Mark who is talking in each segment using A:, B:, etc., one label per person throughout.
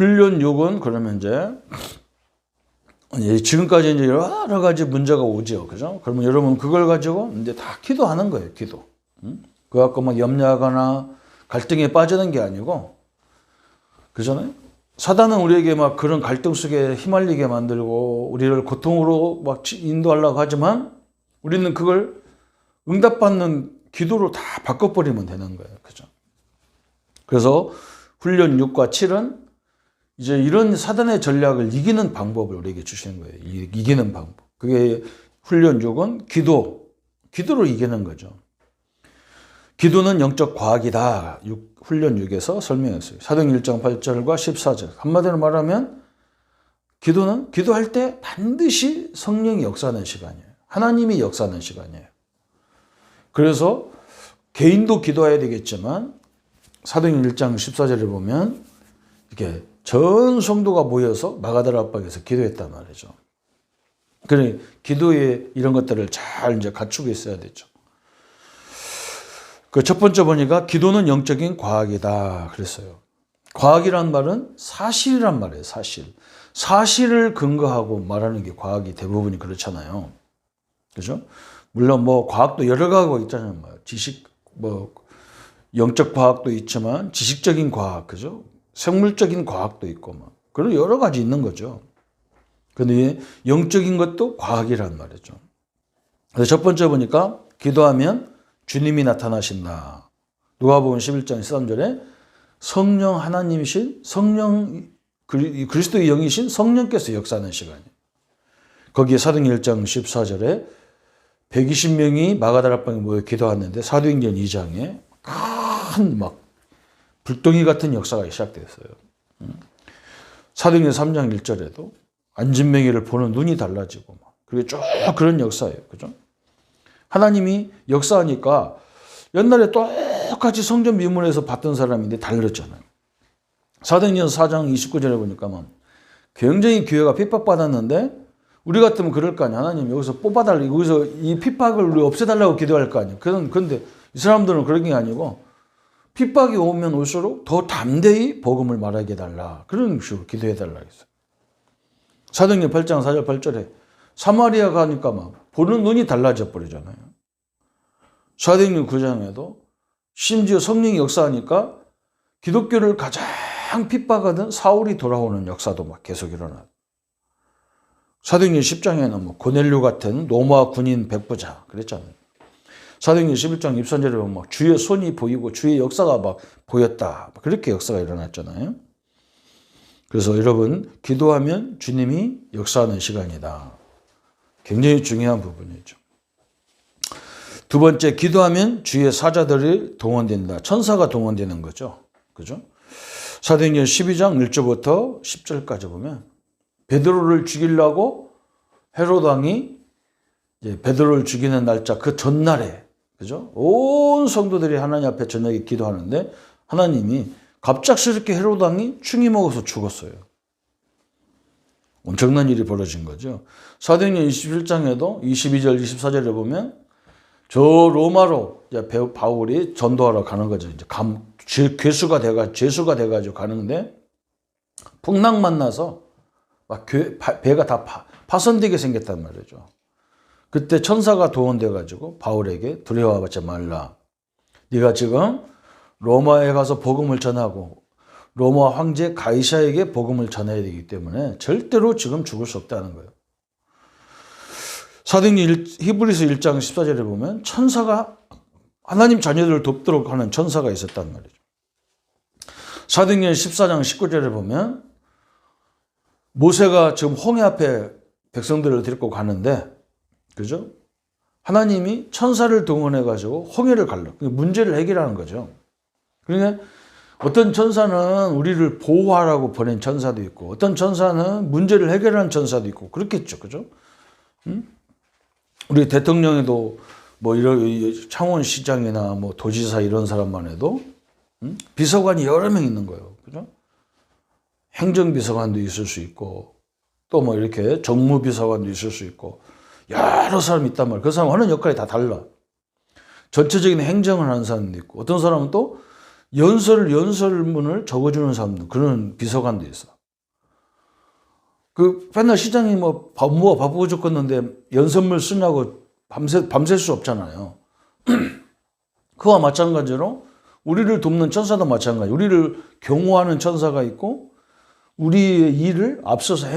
A: 훈련 6은 그러면 이제 지금까지 이제 여러 가지 문제가 오죠. 그죠? 그러면 여러분 그걸 가지고 이제 다 기도하는 거예요. 기도. 그거 갖고 막 염려하거나 갈등에 빠지는 게 아니고, 그잖아요? 사단은 우리에게 막 그런 갈등 속에 휘말리게 만들고 우리를 고통으로 막 인도하려고 하지만 우리는 그걸 응답받는 기도로 다 바꿔버리면 되는 거예요. 그죠? 그래서 훈련 6과 7은 이제 이런 사단의 전략을 이기는 방법을 우리에게 주시는 거예요. 이기는 방법. 그게 훈련 6은 기도로 이기는 거죠. 기도는 영적 과학이다. 훈련 6에서 설명했어요. 사도행전 1장 8절과 14절. 한마디로 말하면 기도는 기도할 때 반드시 성령이 역사하는 시간이에요. 하나님이 역사하는 시간이에요. 그래서 개인도 기도해야 되겠지만 사도행전 1장 14절에 보면 이렇게 전 성도가 모여서 마가다라 앞방에서 기도했단 말이죠. 그러니 기도에 이런 것들을 잘 이제 갖추고 있어야 되죠. 그 첫 번째 보니까 기도는 영적인 과학이다 그랬어요. 과학이란 말은 사실이란 말이에요. 사실을 근거하고 말하는 게 과학이 대부분이 그렇잖아요. 그죠? 물론 뭐 과학도 여러 가지가 있잖아요. 영적 과학도 있지만 지식적인 과학, 그죠? 생물적인 과학도 있고 막 그런 여러 가지 있는 거죠. 근데 영적인 것도 과학이란 말이죠. 그래서 첫 번째 보니까 기도하면 주님이 나타나신다. 누가복음 11장 13절에 성령 하나님이신 그리스도의 영이신 성령께서 역사하는 시간이에요. 거기에 사도행전 1장 14절에 120명이 마가다라 방에 모여 기도하는데 사도행전 2장에 큰 막 불덩이 같은 역사가 시작됐어요. 사도행전 3장 1절에도 안진뱅이를 보는 눈이 달라지고 막 그게 쭉 그런 역사예요. 그죠? 하나님이 역사하니까 옛날에 똑같이 성전 미문에서 봤던 사람인데 달랐잖아요. 사도행전 4장 29절에 보니까 막 굉장히 교회가 핍박받았는데 우리 같으면 그럴 거 아니야. 하나님 여기서 뽑아달라고, 여기서 이 핍박을 우리 없애달라고 기도할 거 아니야. 그런데 이 사람들은 그런 게 아니고 핍박이 오면 올수록 더 담대히 복음을 말하게 해달라. 그런 식으로 기도해달라 했어요. 사도행전 8장 4절 8절에 사마리아 가니까 막 보는 눈이 달라져 버리잖아요. 사도행전 9장에도 심지어 성령이 역사하니까 기독교를 가장 핍박하던 사울이 돌아오는 역사도 막 계속 일어나요. 사도행전 10장에는 뭐 고넬료 같은 로마 군인 백부자 그랬잖아요. 사도행전 11장 23절에 보면 막 주의 손이 보이고 주의 역사가 막 보였다. 그렇게 역사가 일어났잖아요. 그래서 여러분 기도하면 주님이 역사하는 시간이다. 굉장히 중요한 부분이죠. 두 번째, 기도하면 주의 사자들이 동원된다. 천사가 동원되는 거죠. 그죠? 사도행전 12장 1절부터 10절까지 보면 베드로를 죽이려고 헤롯 왕이 베드로를 죽이는 날짜 그 전날에, 그죠? 온 성도들이 하나님 앞에 저녁에 기도하는데 하나님이 갑작스럽게 헤롯 왕이 충이 먹어서 죽었어요. 엄청난 일이 벌어진 거죠. 사도행전 21장에도 22절 24절에 보면 저 로마로 바울이 전도하러 가는 거죠. 이제 죄수가 돼가지고 가는데 풍랑 만나서 막 배가 다 파손되게 생겼단 말이죠. 그때 천사가 동원돼가지고 바울에게 두려워하지 말라. 네가 지금 로마에 가서 복음을 전하고 로마 황제 가이사에게 복음을 전해야 되기 때문에 절대로 지금 죽을 수 없다는 거예요. 사도행전 히브리서 1장 14절에 보면 천사가 하나님 자녀들을 돕도록 하는 천사가 있었단 말이죠. 사도행전 14장 19절에 보면 모세가 지금 홍해 앞에 백성들을 데리고 가는데, 그죠? 하나님이 천사를 동원해가지고 홍해를 갈라. 문제를 해결하는 거죠. 그러니까 어떤 천사는 우리를 보호하라고 보낸 천사도 있고, 어떤 천사는 문제를 해결하는 천사도 있고, 그렇겠죠. 그죠? 우리 대통령에도 뭐 이런 창원시장이나 뭐 도지사 이런 사람만 해도 비서관이 여러 명 있는 거예요. 그죠? 행정비서관도 있을 수 있고, 또 뭐 이렇게 정무비서관도 있을 수 있고, 여러 사람이 있단 말이에요. 그 사람 하는 역할이 다 달라. 전체적인 행정을 하는 사람도 있고, 어떤 사람은 또 연설문을 적어주는 사람도, 그런 비서관도 있어. 그 맨날 시장이 뭐 업무가 바쁘고 죽겠는데 연설문 쓰냐고 밤샐 수 없잖아요. 그와 마찬가지로 우리를 돕는 천사도 마찬가지. 우리를 경호하는 천사가 있고 우리의 일을 앞서서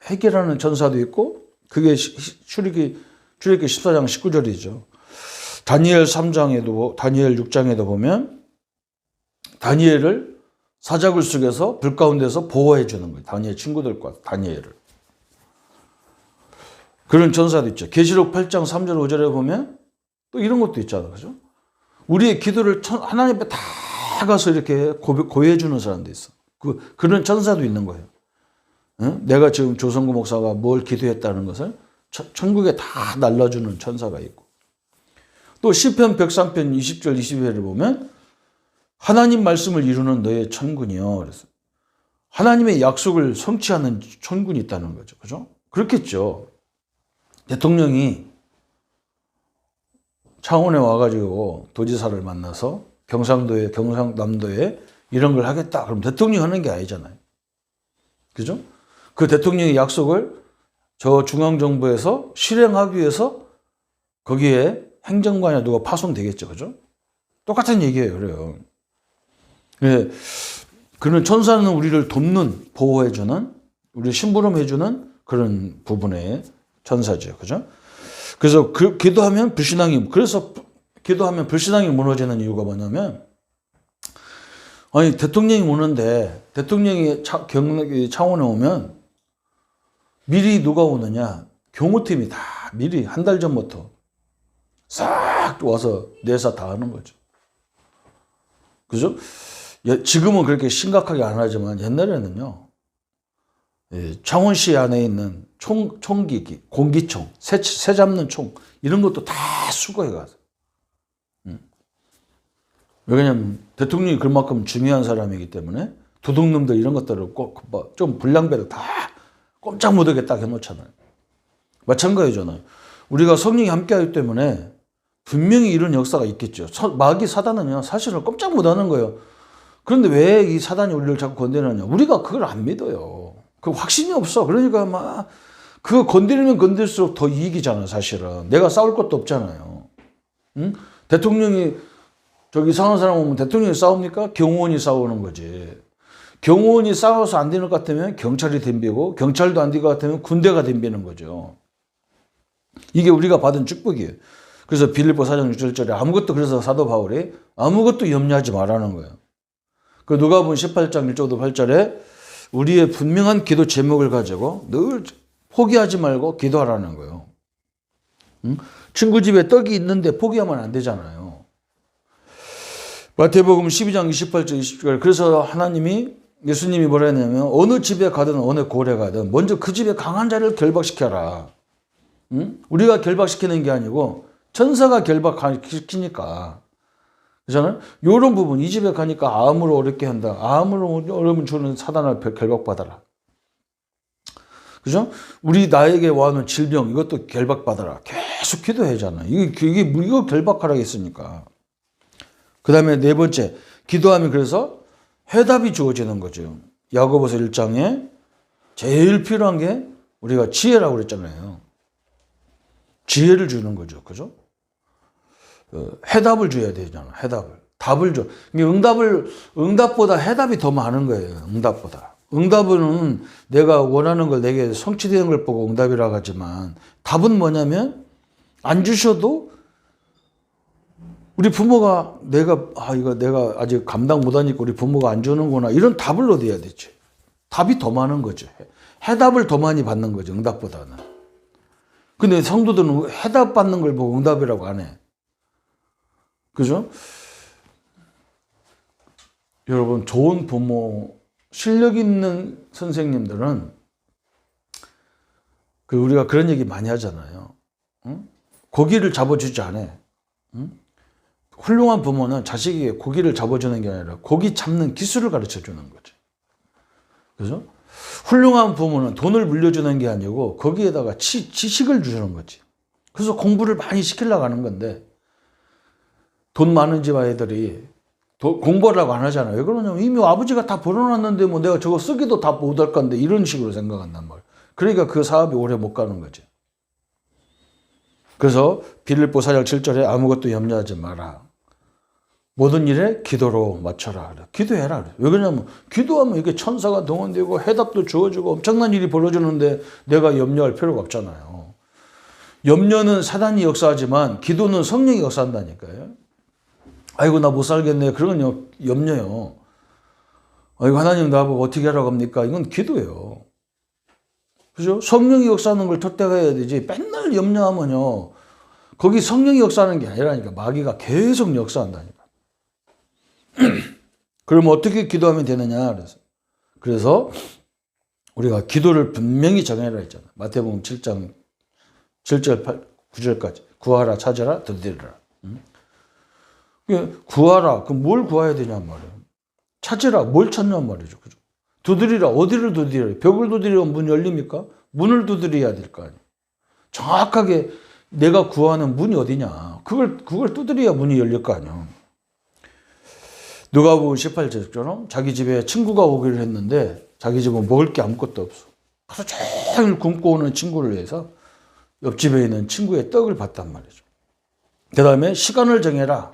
A: 해결하는 천사도 있고, 그게 출애굽기 14장 19절이죠. 다니엘 3장에도 다니엘 6장에도 보면 다니엘을 사자굴 속에서 불 가운데서 보호해 주는 거예요. 다니엘 친구들과 다니엘을. 그런 천사도 있죠. 계시록 8장 3절 5절에 보면 또 이런 것도 있잖아요. 그죠? 우리의 기도를 하나님 앞에 다 가서 이렇게 고해해 주는 사람도 있어. 그런 천사도 있는 거예요. 응? 내가 지금 조성구 목사가 뭘 기도했다는 것을 천국에 다 날라주는 천사가 있고, 또 시편 103편 20절 22절을 보면 하나님 말씀을 이루는 너의 천군이요. 그래서 하나님의 약속을 성취하는 천군이 있다는 거죠. 그죠? 그렇겠죠. 대통령이 창원에 와가지고 도지사를 만나서 경상남도에 이런 걸 하겠다. 그럼 대통령이 하는 게 아니잖아요. 그죠? 그 대통령의 약속을 저 중앙정부에서 실행하기 위해서 거기에 행정관이나 누가 파송되겠죠. 그죠? 똑같은 얘기예요. 그래요. 네. 그런 천사는 우리를 돕는, 보호해주는, 우리 심부름해주는 그런 부분의 천사죠. 그죠? 그래서 기도하면 불신앙이 무너지는 이유가 뭐냐면, 아니, 대통령이 오는데, 대통령이 창원에 오면, 미리 누가 오느냐? 경호팀이 다 미리 한 달 전부터 싹 와서 내사 다 하는 거죠. 그죠? 지금은 그렇게 심각하게 안 하지만 옛날에는요, 창원시 안에 있는 총기기, 공기총, 새 잡는 총, 이런 것도 다 수거해 가서. 왜냐면 대통령이 그만큼 중요한 사람이기 때문에 도둑놈들 이런 것들을 꼭 좀 불량배를 다 꼼짝 못하게 딱 해놓잖아요. 마찬가지잖아요. 우리가 성령이 함께하기 때문에 분명히 이런 역사가 있겠죠. 마귀 사단은요, 사실은 꼼짝 못하는 거예요. 그런데 왜 이 사단이 우리를 자꾸 건드리느냐? 우리가 그걸 안 믿어요. 그 확신이 없어. 그러니까 막 그거 건드리면 건들수록 더 이익이잖아, 사실은. 내가 싸울 것도 없잖아요. 응? 대통령이 저기 이상한 사람 오면 대통령이 싸웁니까? 경호원이 싸우는 거지. 경호원이 싸워서 안 되는 것 같으면 경찰이 덤비고, 경찰도 안 될 것 같으면 군대가 덤비는 거죠. 이게 우리가 받은 축복이에요. 그래서 빌립보 4장 6절에 아무것도, 그래서 사도 바울이 아무것도 염려하지 말라는 거예요. 그 누가복음 18장 1절도 8절에 우리의 분명한 기도 제목을 가지고 늘 포기하지 말고 기도하라는 거예요. 응? 친구 집에 떡이 있는데 포기하면 안 되잖아요. 마태복음 12장 28절 20절, 그래서 예수님이 뭐라 했냐면 어느 집에 가든 어느 고을에 가든 먼저 그 집에 강한 자를 결박시켜라. 응? 우리가 결박시키는 게 아니고 천사가 결박시키니까. 그렇잖아요? 이런 부분, 이 집에 가니까 암으로 어렵게 한다. 암으로 어려움 주는 사단을 결박받아라. 그죠? 나에게 와는 질병, 이것도 결박받아라. 계속 기도하잖아. 이거 결박하라고 했으니까. 그 다음에 네 번째, 기도하면 그래서 해답이 주어지는 거죠. 야고보서 1장에 제일 필요한 게 우리가 지혜라고 그랬잖아요. 지혜를 주는 거죠. 그죠? 해답을 줘야 되잖아. 답을 줘. 응답보다 해답이 더 많은 거예요. 응답보다. 응답은 내가 원하는 걸 내게 성취되는 걸 보고 응답이라고 하지만, 답은 뭐냐면 안 주셔도 우리 부모가 이거 내가 아직 감당 못하니까 우리 부모가 안 주는구나, 이런 답을 얻어야 되지. 답이 더 많은 거죠. 해답을 더 많이 받는 거죠. 응답보다는. 근데 성도들은 해답 받는 걸 보고 응답이라고 안 해. 그죠? 여러분, 좋은 부모, 실력 있는 선생님들은 우리가 그런 얘기 많이 하잖아요. 응? 고기를 잡아주지 않아. 응? 훌륭한 부모는 자식에게 고기를 잡아주는 게 아니라 고기 잡는 기술을 가르쳐 주는 거죠. 그죠? 훌륭한 부모는 돈을 물려주는 게 아니고 거기에다가 지식을 주는 거지. 그래서 공부를 많이 시키려고 하는 건데, 돈 많은 집 아이들이 공부하라고 안 하잖아요. 왜 그러냐면 이미 아버지가 다 벌어놨는데 뭐 내가 저거 쓰기도 다 못할 건데 이런 식으로 생각한단 말이에요. 그러니까 그 사업이 오래 못 가는 거지. 그래서 빌립보 4장 7절에 아무것도 염려하지 마라. 모든 일에 기도로 맞춰라. 기도해라. 왜 그러냐면 기도하면 이게 천사가 동원되고 해답도 주어지고 엄청난 일이 벌어지는데 내가 염려할 필요가 없잖아요. 염려는 사단이 역사하지만 기도는 성령이 역사한다니까요. 아이고 나 못 살겠네. 그런 염려요. 아이고 하나님 나보고 어떻게 하라고 합니까? 이건 기도예요. 그죠? 성령이 역사하는 걸 텄대가 되지. 맨날 염려하면요. 거기 성령이 역사하는 게 아니라니까. 마귀가 계속 역사한다니까. 그럼 어떻게 기도하면 되느냐? 그래서 우리가 기도를 분명히 정해라 했잖아. 마태복음 7장 7절 9절까지. 구하라, 찾아라, 두드리라. 구하라. 그럼 뭘 구해야 되냔 말이에요. 찾으라. 뭘 찾냔 말이죠. 그죠? 두드리라. 어디를 두드리라. 벽을 두드리면 문 열립니까? 문을 두드려야 될 거 아니에요. 정확하게 내가 구하는 문이 어디냐. 그걸 두드려야 문이 열릴 거 아니에요. 누가복음 18절처럼 자기 집에 친구가 오기를 했는데 자기 집은 먹을 게 아무것도 없어. 하루 종일 굶고 오는 친구를 위해서 옆집에 있는 친구의 떡을 받단 말이죠. 그 다음에 시간을 정해라.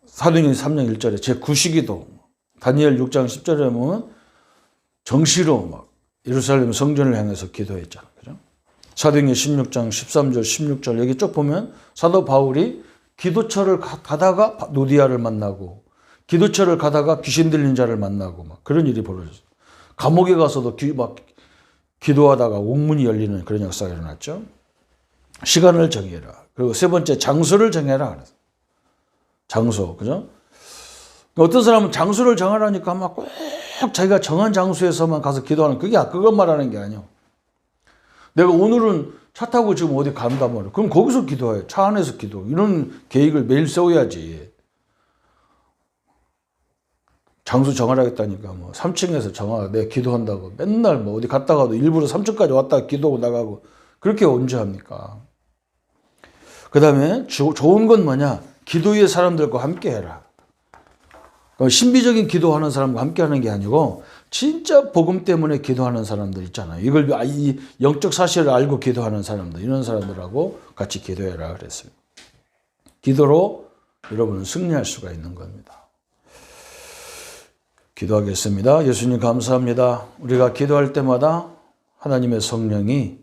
A: 사도행전 3장 1절에 제9시기도 다니엘 6장 10절에 보면 정시로 막 예루살렘 성전을 향해서 기도했잖아. 그죠? 사도행전 16장 13절 16절 여기 쭉 보면 사도 바울이 기도처를 가다가 노디아를 만나고 기도처를 가다가 귀신 들린 자를 만나고 막 그런 일이 벌어졌어요. 감옥에 가서도 막 기도하다가 옥문이 열리는 그런 역사가 일어났죠. 시간을 정해라. 그리고 세 번째 장소를 정해라. 그래서 장소, 그죠? 어떤 사람은 장소를 정하라니까 막 꼭 자기가 정한 장소에서만 가서 기도하는 그것 말하는 게 아니에요. 내가 오늘은 차 타고 지금 어디 간단 말이에요. 그럼 거기서 기도해. 차 안에서 기도. 이런 계획을 매일 세워야지. 장소 정하라겠다니까 뭐 3층에서 정하. 내가 기도한다고. 맨날 뭐 어디 갔다가도 일부러 3층까지 왔다가 기도하고 나가고. 그렇게 언제 합니까? 그 다음에 좋은 건 뭐냐? 기도의 사람들과 함께 해라. 신비적인 기도하는 사람과 함께 하는 게 아니고 진짜 복음 때문에 기도하는 사람들 있잖아요. 이 영적 사실을 알고 기도하는 사람들, 이런 사람들하고 같이 기도해라 그랬어요. 기도로 여러분은 승리할 수가 있는 겁니다. 기도하겠습니다. 예수님 감사합니다. 우리가 기도할 때마다 하나님의 성령이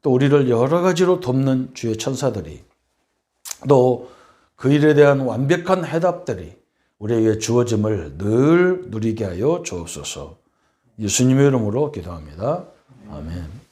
A: 또 우리를 여러 가지로 돕는 주의 천사들이 또 그 일에 대한 완벽한 해답들이 우리에게 주어짐을 늘 누리게 하여 주옵소서. 예수님의 이름으로 기도합니다. 아멘.